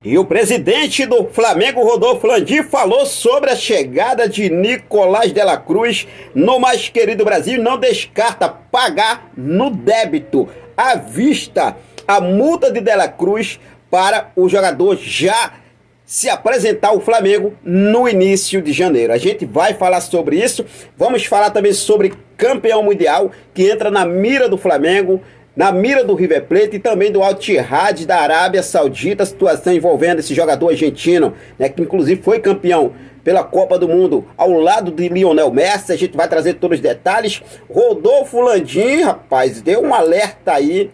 E o presidente do Flamengo, Rodolfo Landim, falou sobre a chegada de Nicolás de la Cruz no mais querido Brasil e não descarta pagar no débito à vista a multa de la Cruz para o jogador já se apresentar ao Flamengo no início de janeiro. A gente vai falar sobre isso, vamos falar também sobre campeão mundial que entra na mira do Flamengo, na mira do River Plate e também do Al-Ittihad da Arábia Saudita, situação envolvendo esse jogador argentino, né, que inclusive foi campeão pela Copa do Mundo ao lado de Lionel Messi. A gente vai trazer todos os detalhes. Rodolfo Landim, rapaz, deu um alerta aí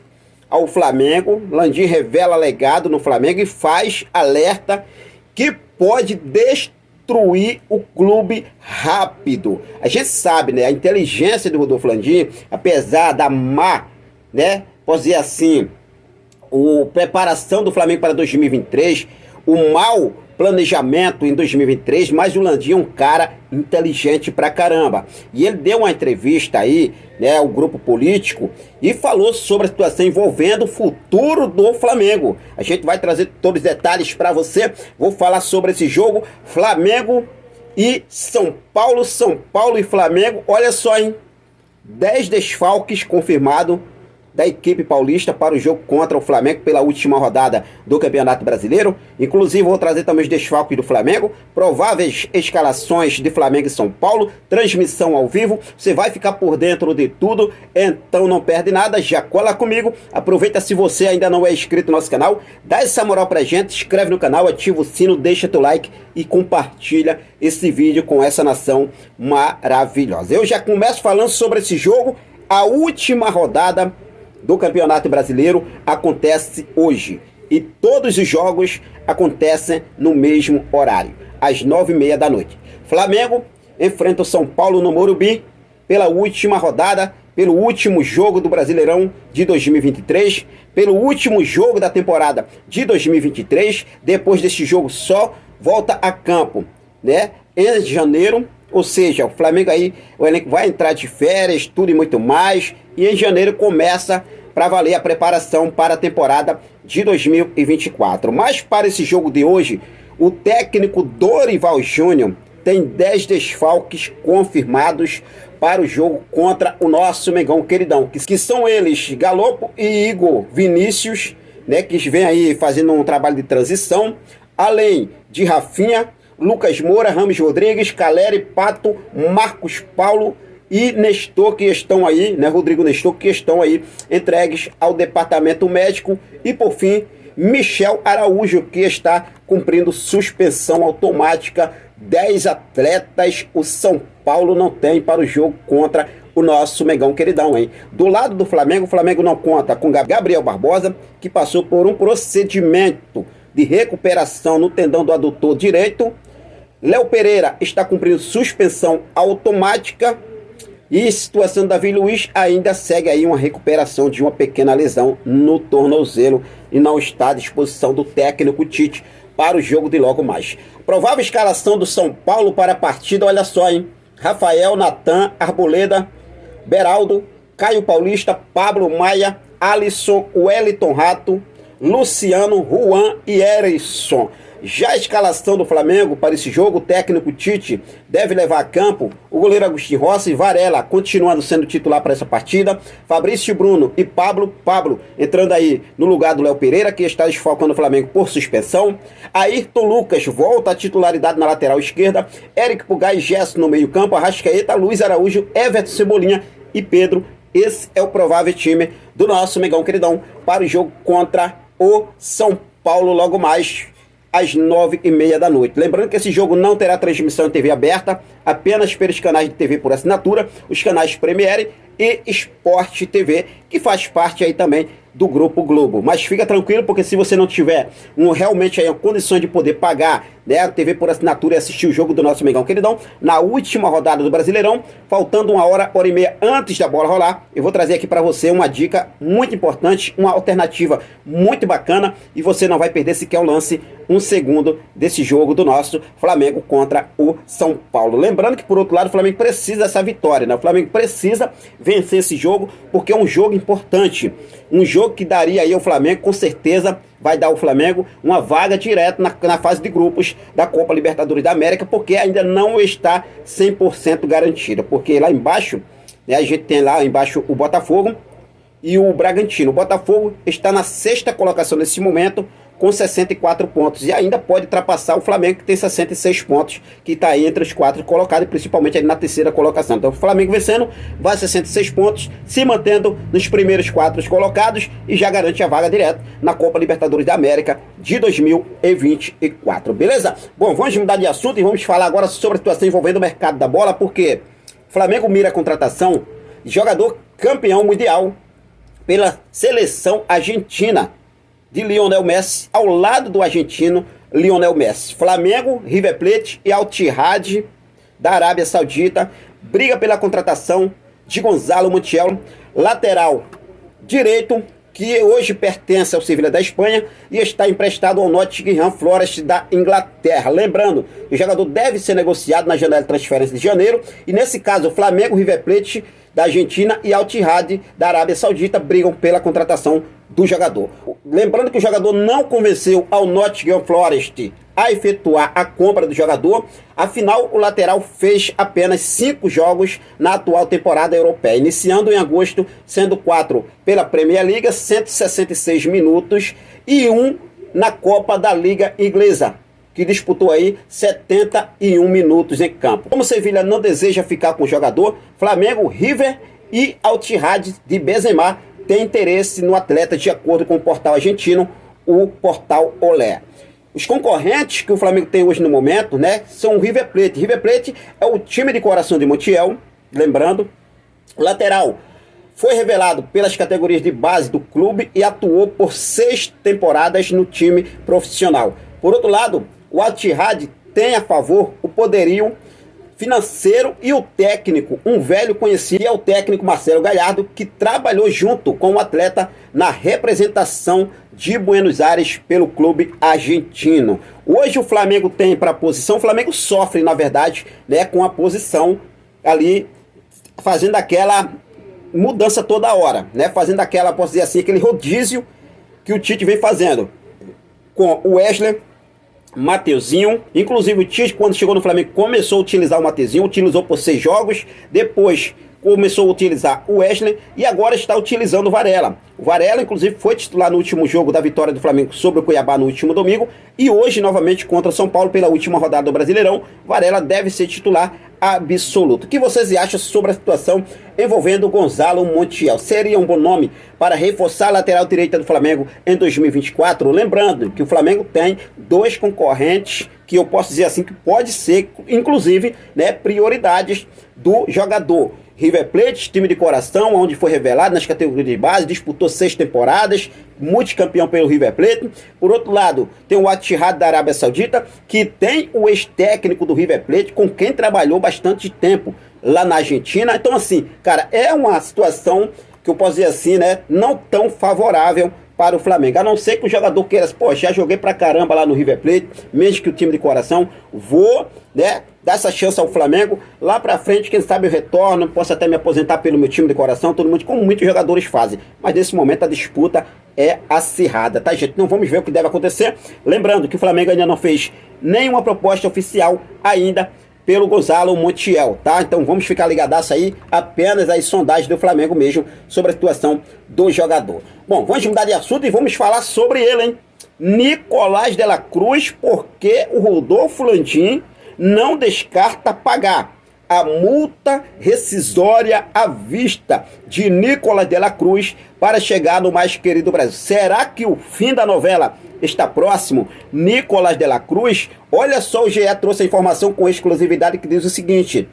ao Flamengo. Landim revela legado no Flamengo e faz alerta que pode destruir o clube rápido. A gente sabe, né, a inteligência do Rodolfo Landim, apesar da má, né, posso dizer assim, a preparação do Flamengo para 2023, o mau planejamento em 2023, mas o Landim é um cara inteligente pra caramba. E ele deu uma entrevista aí, né, ao grupo político e falou sobre a situação envolvendo o futuro do Flamengo. A gente vai trazer todos os detalhes para você. Vou falar sobre esse jogo, Flamengo e São Paulo, São Paulo e Flamengo. Olha só, hein? 10 desfalques confirmados da equipe paulista para o jogo contra o Flamengo pela última rodada do Campeonato Brasileiro. Inclusive vou trazer também os desfalques do Flamengo, prováveis escalações de Flamengo e São Paulo, transmissão ao vivo. Você vai ficar por dentro de tudo, então não perde nada, já cola comigo. Aproveita, se você ainda não é inscrito no nosso canal, dá essa moral pra gente, inscreve no canal, ativa o sino, deixa teu like e compartilha esse vídeo com essa nação maravilhosa. Eu já começo falando sobre esse jogo. A última rodada do Campeonato Brasileiro acontece hoje e todos os jogos acontecem no mesmo horário, às 9h30 da noite. Flamengo enfrenta o São Paulo no Morumbi pela última rodada, pelo último jogo do Brasileirão de 2023, pelo último jogo da temporada de 2023. Depois desse jogo só volta a campo, né, em janeiro. Ou seja, o Flamengo aí, o elenco vai entrar de férias, tudo e muito mais. E em janeiro começa para valer a preparação para a temporada de 2024. Mas para esse jogo de hoje, o técnico Dorival Júnior tem 10 desfalques confirmados para o jogo contra o nosso Mengão queridão. Que são eles, Galopo e Igor Vinícius, né, que vem aí fazendo um trabalho de transição. Além de Rafinha, Lucas Moura, Rames Rodrigues, Caleri, Pato, Marcos Paulo e Nestor, que estão aí, né, Rodrigo Nestor, que estão aí entregues ao departamento médico. E por fim, Michel Araújo, que está cumprindo suspensão automática. 10 atletas o São Paulo não tem para o jogo contra o nosso Mengão queridão, hein? Do lado do Flamengo, o Flamengo não conta com Gabriel Barbosa, que passou por um procedimento de recuperação no tendão do adutor direito. Léo Pereira está cumprindo suspensão automática. E a situação do Davi Luiz ainda segue aí uma recuperação de uma pequena lesão no tornozelo e não está à disposição do técnico Tite para o jogo de logo mais. Provável escalação do São Paulo para a partida, olha só, hein? Rafael, Natan, Arboleda, Beraldo, Caio Paulista, Pablo Maia, Alisson, Wellington Rato, Luciano, Juan e Erisson. Já a escalação do Flamengo para esse jogo, o técnico Tite deve levar a campo o goleiro Agostinho Rossi e Varela, continuando sendo titular para essa partida. Fabrício Bruno e Pablo entrando aí no lugar do Léo Pereira, que está desfalcando o Flamengo por suspensão. Ayrton Lucas volta à titularidade na lateral esquerda. Eric Pulgar e Gerson no meio campo. Arrascaeta, Luiz Araújo, Everton Cebolinha e Pedro. Esse é o provável time do nosso Mengão queridão para o jogo contra o São Paulo logo mais às 9h30 da noite. Lembrando que esse jogo não terá transmissão em TV aberta, apenas pelos canais de TV por assinatura, os canais Premiere e Sport TV, que faz parte aí também do Grupo Globo. Mas fica tranquilo, porque se você não tiver realmente aí condições de poder pagar, né, a TV por assinatura e assistir o jogo do nosso Mengão queridão, na última rodada do Brasileirão, faltando 1h30 antes da bola rolar, eu vou trazer aqui para você uma dica muito importante, uma alternativa muito bacana, e você não vai perder sequer o lance, um segundo desse jogo do nosso Flamengo contra o São Paulo. Lembrando que, por outro lado, o Flamengo precisa dessa vitória, né? O Flamengo precisa vencer esse jogo, porque é um jogo importante, um jogo que daria aí ao Flamengo, com certeza vai dar ao Flamengo uma vaga direta na fase de grupos da Copa Libertadores da América, porque ainda não está 100% garantida, porque lá embaixo, né, a gente tem lá embaixo o Botafogo e o Bragantino. O Botafogo está na 6ª colocação nesse momento, com 64 pontos, e ainda pode ultrapassar o Flamengo, que tem 66 pontos, que está aí entre os 4 colocados, e principalmente ali na 3ª colocação. Então o Flamengo vencendo, vai a 66 pontos, se mantendo nos primeiros 4 colocados, e já garante a vaga direta na Copa Libertadores da América de 2024, beleza? Bom, vamos mudar de assunto e vamos falar agora sobre a situação envolvendo o mercado da bola, porque o Flamengo mira a contratação de jogador campeão mundial pela seleção argentina, de Lionel Messi, ao lado do argentino Lionel Messi. Flamengo, River Plate e Al-Ittihad da Arábia Saudita briga pela contratação de Gonzalo Montiel, lateral direito, que hoje pertence ao Sevilla da Espanha e está emprestado ao Nottingham Forest da Inglaterra. Lembrando que o jogador deve ser negociado na janela de transferência de janeiro, e nesse caso o Flamengo, River Plate da Argentina e Al-Ittihad da Arábia Saudita brigam pela contratação do jogador. Lembrando que o jogador não convenceu ao Nottingham Forest a efetuar a compra do jogador, afinal o lateral fez apenas 5 jogos na atual temporada europeia, iniciando em agosto, sendo 4 pela Premier League, 166 minutos, e 1 na Copa da Liga Inglesa, que disputou aí 71 minutos em campo. Como o Sevilla não deseja ficar com o jogador, Flamengo, River e Al-Ittihad de Benzema tem interesse no atleta, de acordo com o portal argentino, o portal Olé. Os concorrentes que o Flamengo tem hoje no momento, né, são o River Plate. River Plate é o time de coração de Montiel, lembrando. Lateral foi revelado pelas categorias de base do clube e atuou por 6 temporadas no time profissional. Por outro lado, o Al-Ittihad tem a favor o poderio financeiro e o técnico, um velho conhecido, é o técnico Marcelo Gallardo, que trabalhou junto com o atleta na representação de Buenos Aires pelo clube argentino. Hoje o Flamengo tem para a posição, o Flamengo sofre, na verdade, né, com a posição ali, fazendo aquela mudança toda hora, né, fazendo aquela, posso dizer assim, aquele rodízio que o Tite vem fazendo, com o Wesley, Mateuzinho. Inclusive o Tite, quando chegou no Flamengo, começou a utilizar o Mateuzinho, utilizou por 6 jogos, depois começou a utilizar o Wesley e agora está utilizando o Varela. O Varela, inclusive, foi titular no último jogo da vitória do Flamengo sobre o Cuiabá no último domingo, e hoje novamente contra o São Paulo pela última rodada do Brasileirão. Varela deve ser titular absoluto. O que vocês acham sobre a situação envolvendo o Gonzalo Montiel? Seria um bom nome para reforçar a lateral direita do Flamengo em 2024? Lembrando que o Flamengo tem 2 concorrentes que eu posso dizer assim que pode ser, inclusive, né, prioridades do jogador. River Plate, time de coração, onde foi revelado nas categorias de base, disputou 6 temporadas, multicampeão pelo River Plate. Por outro lado, tem o Al-Ittihad da Arábia Saudita, que tem o ex-técnico do River Plate, com quem trabalhou bastante tempo lá na Argentina. Então, assim, cara, é uma situação que eu posso dizer assim, né, não tão favorável para o Flamengo, a não ser que o jogador queira, pô, já joguei pra caramba lá no River Plate, mesmo que o time de coração, vou, né, dar essa chance ao Flamengo, lá pra frente, quem sabe eu retorno, posso até me aposentar pelo meu time de coração, todo mundo, como muitos jogadores fazem, mas nesse momento a disputa é acirrada, tá, gente? Então vamos ver o que deve acontecer, lembrando que o Flamengo ainda não fez nenhuma proposta oficial ainda pelo Gonzalo Montiel, tá? Então vamos ficar ligadaço aí, apenas as sondagens do Flamengo mesmo sobre a situação do jogador. Bom, vamos mudar de assunto e vamos falar sobre ele, hein? Nicolás de la Cruz, porque o Rodolfo Landim não descarta pagar a multa rescisória à vista de Nicolás de la Cruz para chegar no mais querido Brasil. Será que o fim da novela está próximo? Nicolás de la Cruz, olha só, o GE trouxe a informação com exclusividade que diz o seguinte: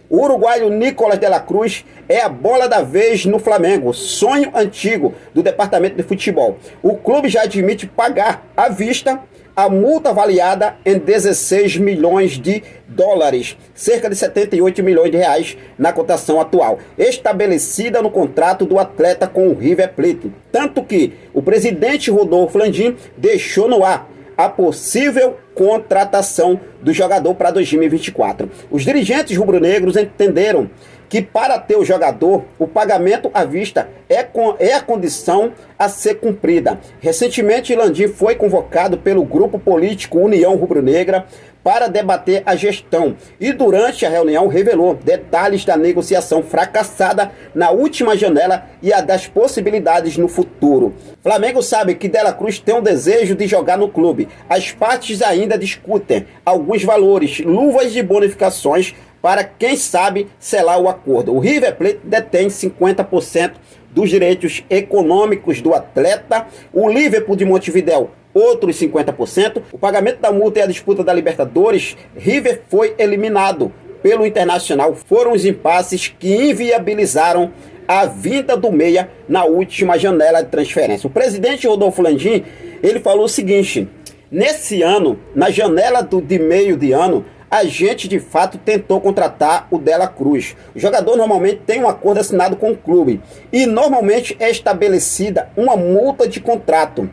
o uruguaio Nicolás de la Cruz é a bola da vez no Flamengo, sonho antigo do departamento de futebol. O clube já admite pagar à vista a multa avaliada em 16 milhões de dólares, cerca de 78 milhões de reais na cotação atual, estabelecida no contrato do atleta com o River Plate. Tanto que o presidente Rodolfo Landim deixou no ar a possível contratação do jogador para 2024. Os dirigentes rubro-negros entenderam que para ter o jogador, o pagamento à vista é a condição a ser cumprida. Recentemente, Landim foi convocado pelo grupo político União Rubro-Negra para debater a gestão e durante a reunião revelou detalhes da negociação fracassada na última janela e a das possibilidades no futuro. Flamengo sabe que Dela Cruz tem um desejo de jogar no clube. As partes ainda discutem alguns valores, luvas de bonificações para, quem sabe, selar o acordo. O River Plate detém 50% dos direitos econômicos do atleta, o Liverpool de Montevidéu outros 50%. O pagamento da multa e a disputa da Libertadores, River foi eliminado pelo Internacional. Foram os impasses que inviabilizaram a vinda do meia na última janela de transferência. O presidente Rodolfo Landim, ele falou o seguinte: nesse ano, na janela de meio de ano, a gente de fato tentou contratar o Dela Cruz. O jogador normalmente tem um acordo assinado com o clube e normalmente é estabelecida uma multa de contrato.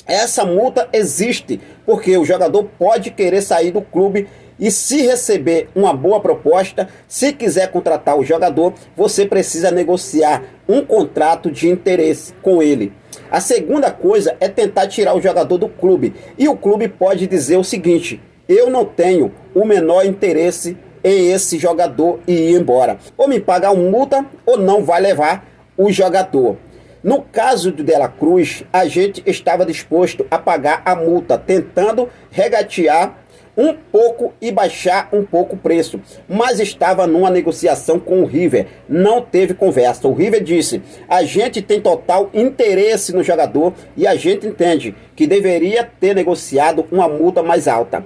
Essa multa existe porque o jogador pode querer sair do clube e, se receber uma boa proposta, se quiser contratar o jogador, você precisa negociar um contrato de interesse com ele. A segunda coisa é tentar tirar o jogador do clube, e o clube pode dizer o seguinte: eu não tenho o menor interesse em esse jogador e ir embora. Ou me pagar uma multa ou não vai levar o jogador. No caso do Dela Cruz, a gente estava disposto a pagar a multa, tentando regatear um pouco e baixar um pouco o preço, mas estava numa negociação com o River, não teve conversa. O River disse: a gente tem total interesse no jogador e a gente entende que deveria ter negociado uma multa mais alta.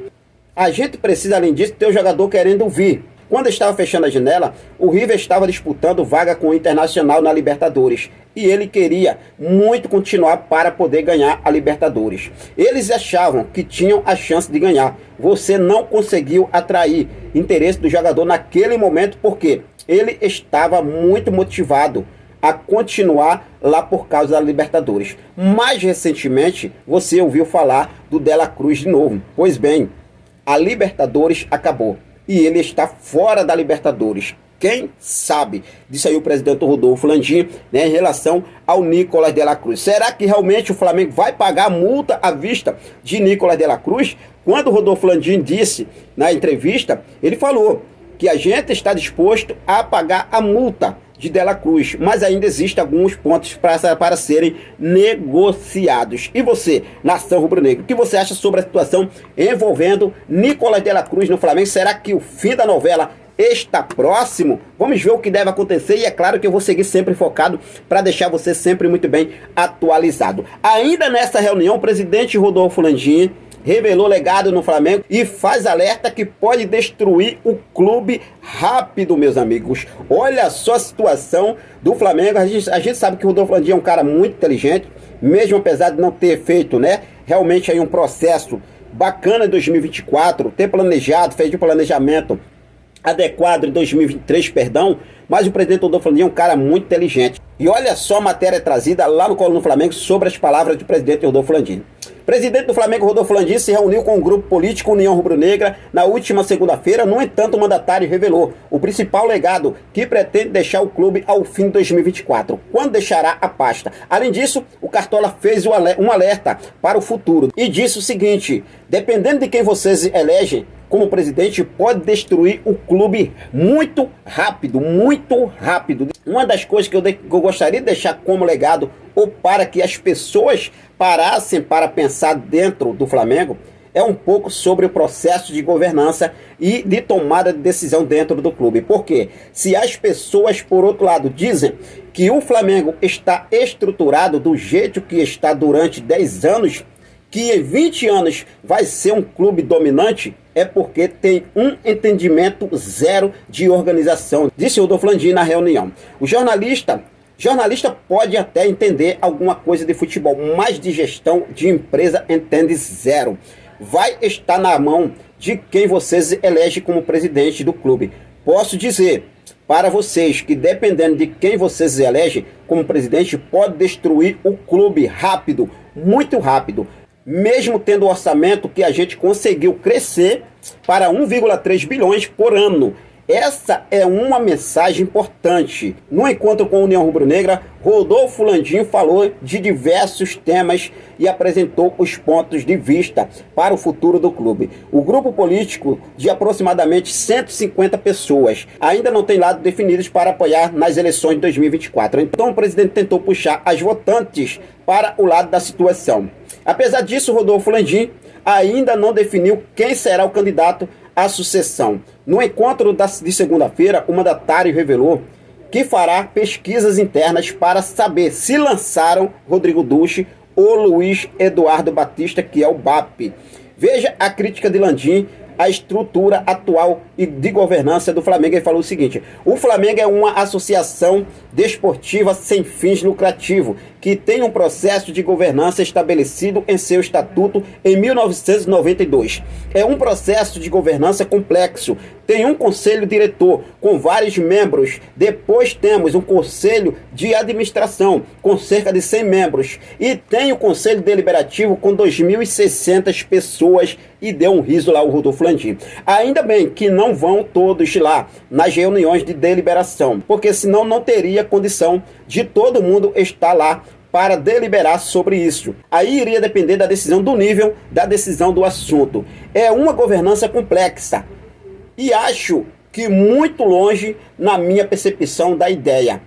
A gente precisa, além disso, ter o jogador querendo vir. Quando estava fechando a janela, o River estava disputando vaga com o Internacional na Libertadores e ele queria muito continuar para poder ganhar a Libertadores. Eles achavam que tinham a chance de ganhar. Você não conseguiu atrair interesse do jogador naquele momento porque ele estava muito motivado a continuar lá por causa da Libertadores. Mais recentemente, você ouviu falar do Dela Cruz de novo. Pois bem, a Libertadores acabou e ele está fora da Libertadores. Quem sabe? Disse aí o presidente Rodolfo Landim, né, em relação ao Nicolás Dela Cruz. Será que realmente o Flamengo vai pagar a multa à vista de Nicolás Dela Cruz? Quando o Rodolfo Landim disse na entrevista, ele falou que a gente está disposto a pagar a multa de Dela Cruz, mas ainda existem alguns pontos para serem negociados. E você, nação rubro-negra, o que você acha sobre a situação envolvendo Nicolás Dela Cruz no Flamengo? Será que o fim da novela está próximo? Vamos ver o que deve acontecer e é claro que eu vou seguir sempre focado para deixar você sempre muito bem atualizado. Ainda nessa reunião, o presidente Rodolfo Landim revelou legado no Flamengo e faz alerta que pode destruir o clube rápido, meus amigos. Olha só a situação do Flamengo. A gente sabe que o Rodolfo Landim é um cara muito inteligente, mesmo apesar de não ter feito, né, realmente aí um processo bacana em 2024, ter planejado, fez um planejamento adequado em 2023, perdão, mas o presidente Rodolfo Landim é um cara muito inteligente. E olha só a matéria trazida lá no Coluna do Flamengo sobre as palavras do presidente Rodolfo Landim. Presidente do Flamengo, Rodolfo Landim, se reuniu com o grupo político União Rubro-Negra na última segunda-feira. No entanto, o mandatário revelou o principal legado que pretende deixar o clube ao fim de 2024, quando deixará a pasta. Além disso, o Cartola fez um alerta para o futuro e disse o seguinte: dependendo de quem vocês elegem como presidente, pode destruir o clube muito rápido, muito rápido. Uma das coisas que eu gostaria de deixar como legado, ou para que as pessoas parassem para pensar dentro do Flamengo, é um pouco sobre o processo de governança e de tomada de decisão dentro do clube. Porque se as pessoas, por outro lado, dizem que o Flamengo está estruturado do jeito que está durante 10 anos, que em 20 anos vai ser um clube dominante, é porque tem um entendimento zero de organização, disse o Rodolfo Landim na reunião. O jornalista pode até entender alguma coisa de futebol, mas de gestão de empresa entende zero. Vai estar na mão de quem vocês elegem como presidente do clube. Posso dizer para vocês que, dependendo de quem vocês elegem como presidente, pode destruir o clube rápido, muito rápido. Mesmo tendo o orçamento que a gente conseguiu crescer para 1,3 bilhões por ano. Essa é uma mensagem importante. No encontro com a União Rubro-Negra, Rodolfo Landim falou de diversos temas e apresentou os pontos de vista para o futuro do clube. O grupo político, de aproximadamente 150 pessoas, ainda não tem lado definidos para apoiar nas eleições de 2024. Então o presidente tentou puxar as votantes para o lado da situação. Apesar disso, Rodolfo Landim ainda não definiu quem será o candidato à sucessão. No encontro de segunda-feira, o mandatário revelou que fará pesquisas internas para saber se lançaram Rodrigo Duche ou Luiz Eduardo Batista, que é o BAP. Veja a crítica de Landim à estrutura atual e de governança do Flamengo. Ele falou o seguinte: o Flamengo é uma associação desportiva sem fins lucrativos, que tem um processo de governança estabelecido em seu estatuto em 1992. É um processo de governança complexo. Tem um conselho diretor com vários membros. Depois temos um conselho de administração com cerca de 100 membros. E tem o conselho deliberativo com 2.600 pessoas. E deu um riso lá o Rodolfo Landim. Ainda bem que não vão todos lá nas reuniões de deliberação, porque senão não teria condição de todo mundo estar lá para deliberar sobre isso. Aí iria depender da decisão, do nível da decisão do assunto. É uma governança complexa e acho que muito longe na minha percepção da ideia.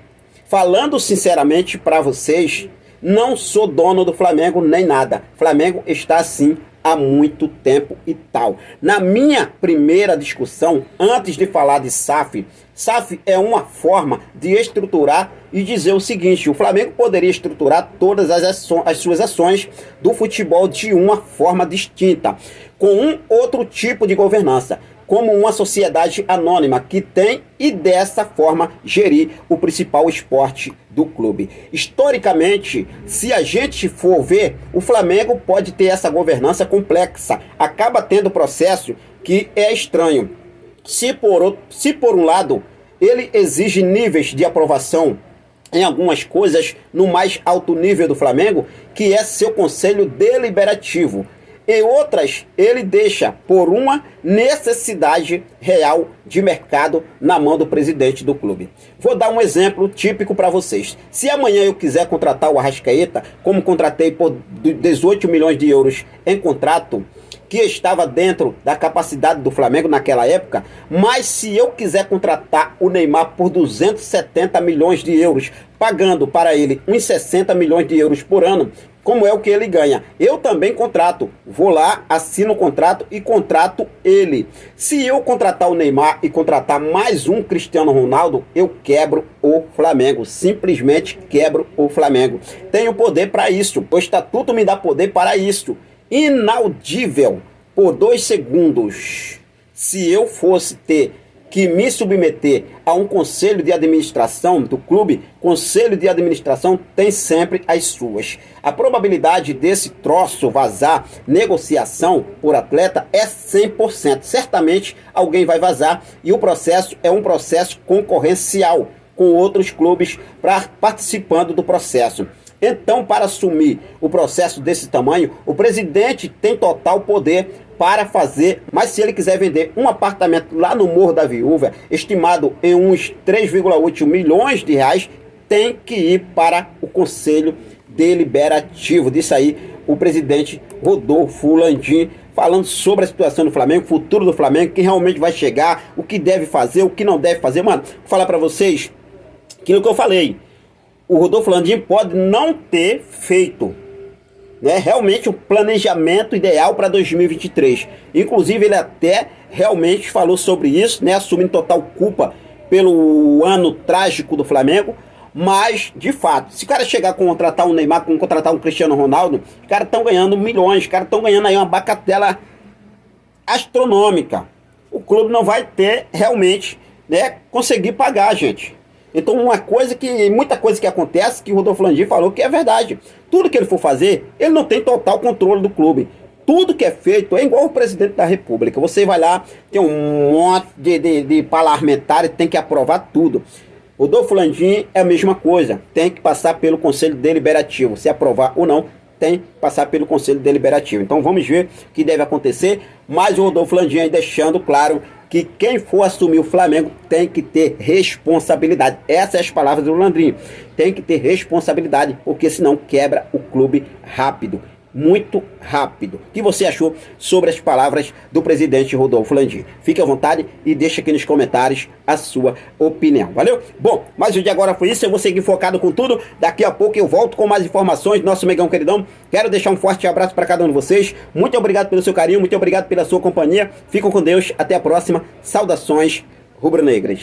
Falando sinceramente para vocês, não sou dono do Flamengo nem nada. Flamengo está assim há muito tempo e tal. Na minha primeira discussão, antes de falar de SAF, SAF é uma forma de estruturar e dizer o seguinte: o Flamengo poderia estruturar todas as suas ações do futebol de uma forma distinta, com um outro tipo de governança, como uma sociedade anônima que tem e dessa forma gerir o principal esporte do clube. Historicamente, se a gente for ver, o Flamengo pode ter essa governança complexa, acaba tendo processo que é estranho. Se por um lado ele exige níveis de aprovação em algumas coisas no mais alto nível do Flamengo, que é seu conselho deliberativo. Em outras, ele deixa por uma necessidade real de mercado na mão do presidente do clube. Vou dar um exemplo típico para vocês. Se amanhã eu quiser contratar o Arrascaeta, como contratei por 18 milhões de euros em contrato, que estava dentro da capacidade do Flamengo naquela época, mas se eu quiser contratar o Neymar por 270 milhões de euros, pagando para ele uns 60 milhões de euros por ano, como é o que ele ganha, eu também contrato. Vou lá, assino o contrato e contrato ele. Se eu contratar o Neymar e contratar mais um Cristiano Ronaldo, eu quebro o Flamengo. Simplesmente quebro o Flamengo. Tenho poder para isso. O estatuto me dá poder para isso. Inaudível por 2 segundos. Se eu fosse ter que me submeter a um conselho de administração do clube, conselho de administração tem sempre as suas. A probabilidade desse troço vazar, negociação por atleta, é 100%. Certamente alguém vai vazar e o processo é um processo concorrencial, com outros clubes participando do processo. Então, para assumir o processo desse tamanho, o presidente tem total poder para fazer, mas se ele quiser vender um apartamento lá no Morro da Viúva, estimado em uns 3,8 milhões de reais, tem que ir para o Conselho Deliberativo. Disse aí o presidente Rodolfo Landim, falando sobre a situação do Flamengo, o futuro do Flamengo, quem realmente vai chegar, o que deve fazer, o que não deve fazer. Mano, vou falar para vocês aquilo que eu falei. O Rodolfo Landim pode não ter feito, né, realmente o planejamento ideal para 2023. Inclusive, ele até realmente falou sobre isso, né, assumindo total culpa pelo ano trágico do Flamengo. Mas, de fato, se o cara chegar a contratar um Neymar, contratar um Cristiano Ronaldo, os caras estão ganhando milhões, os caras estão ganhando aí uma bacatela astronômica. O clube não vai ter realmente, né, conseguir pagar, gente. Então, muita coisa que acontece, que o Rodolfo Landim falou que é verdade. Tudo que ele for fazer, ele não tem total controle do clube. Tudo que é feito é igual o presidente da República. Você vai lá, tem um monte de parlamentares, tem que aprovar tudo. O Rodolfo Landim é a mesma coisa. Tem que passar pelo Conselho Deliberativo. Se aprovar ou não, tem que passar pelo Conselho Deliberativo. Então, vamos ver o que deve acontecer. Mas o Rodolfo Landim aí deixando claro que quem for assumir o Flamengo tem que ter responsabilidade. Essas são as palavras do Landrinho. Tem que ter responsabilidade, porque senão quebra o clube rápido. Muito rápido. O que você achou sobre as palavras do presidente Rodolfo Landim? Fique à vontade e deixa aqui nos comentários a sua opinião. Valeu? Bom, mas o de agora foi isso. Eu vou seguir focado com tudo. Daqui a pouco eu volto com mais informações do nosso Megão Queridão. Quero deixar um forte abraço para cada um de vocês. Muito obrigado pelo seu carinho, muito obrigado pela sua companhia. Fiquem com Deus. Até a próxima. Saudações rubro-negras.